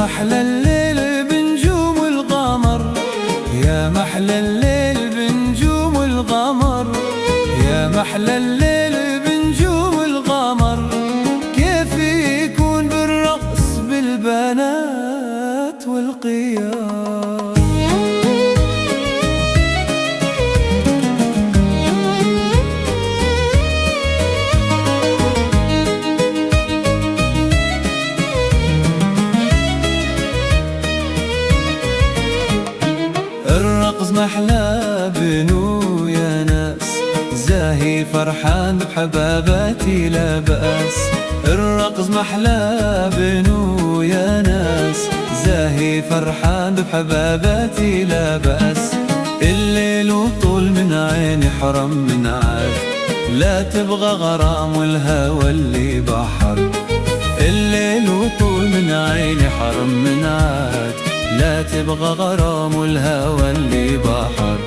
محلى الليل بنجوم القمر، يا محلى الليل بنجوم القمر، يا محلى الليل بنجوم القمر. كيف يكون بالرقص بالبنات والقيار. الرقص محلى بنو يا ناس، زاهي فرحان بحباباتي لا بأس. الرقص محلى بنو يا ناس، زاهي فرحان بحباباتي لا بأس. الليل وطول من عيني حرم من عاد، لا تبغى غرام والهوى اللي بحر. الليل وطول من عيني حرم من عاد، لا تبغى غرام والهوى اللي بحر.